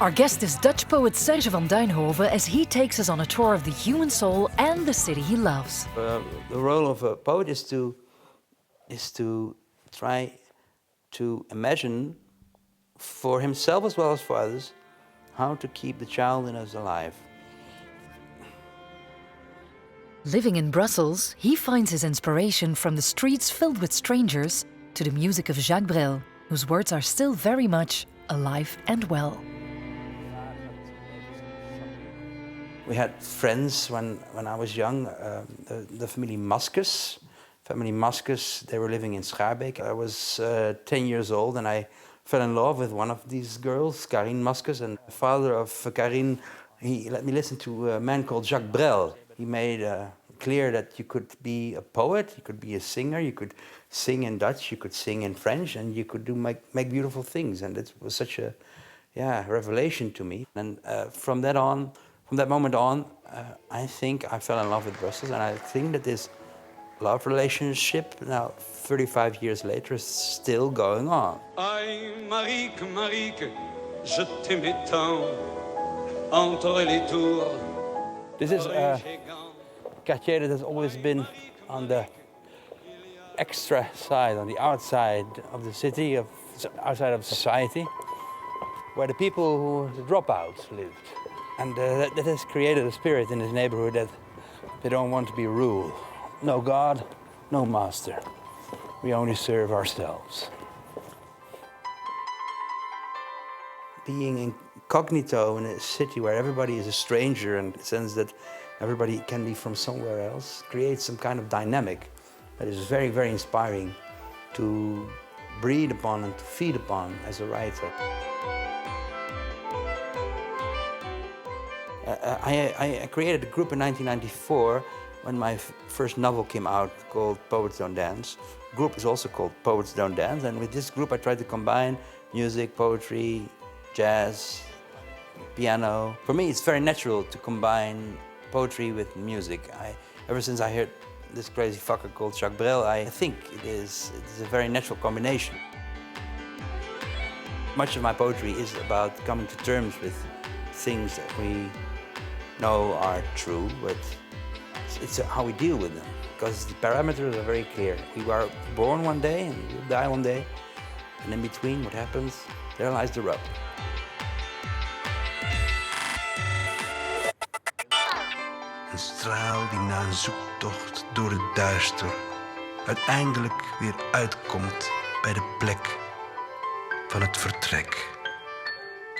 Our guest is Dutch poet Serge Van Duijnhoven as he takes us on a tour of the human soul and the city he loves. The role of a poet is to try to imagine for himself as well as for others how to keep the child in us alive. Living in Brussels, he finds his inspiration from the streets filled with strangers to the music of Jacques Brel, whose words are still very much alive and well. We had friends when I was young, the family Maskus. Family Maskus, they were living in Schaarbeek. I was 10 years old and I fell in love with one of these girls, Karine Maskus. And the father of Karine, he let me listen to a man called Jacques Brel. He made clear that you could be a poet, you could be a singer, you could sing in Dutch, you could sing in French, and you could make beautiful things. And it was such a revelation to me. And from that moment on, I think I fell in love with Brussels, and I think that this love relationship, now 35 years later, is still going on. Ai, Marieke, Marieke, je t'aimais tant, entre les tours. This is a quartier that has always been on the extra side, on the outside of the city, outside of society, where the people who the dropouts lived. And that has created a spirit in this neighborhood that they don't want to be ruled. No God, no master. We only serve ourselves. Being incognito in a city where everybody is a stranger and the sense that everybody can be from somewhere else creates some kind of dynamic that is very, very inspiring to breathe upon and to feed upon as a writer. I created a group in 1994 when my first novel came out called Poets Don't Dance. The group is also called Poets Don't Dance, and with this group I tried to combine music, poetry, jazz, piano. For me it's very natural to combine poetry with music. Ever since I heard this crazy fucker called Jacques Brel, I think it's a very natural combination. Much of my poetry is about coming to terms with things that we know are true, but it's how we deal with them, because the parameters are very clear. We are born one day and we'll die one day, and in between, what happens? There lies the rub. Een straal die na een zoektocht door het duister uiteindelijk weer uitkomt bij de plek van het vertrek.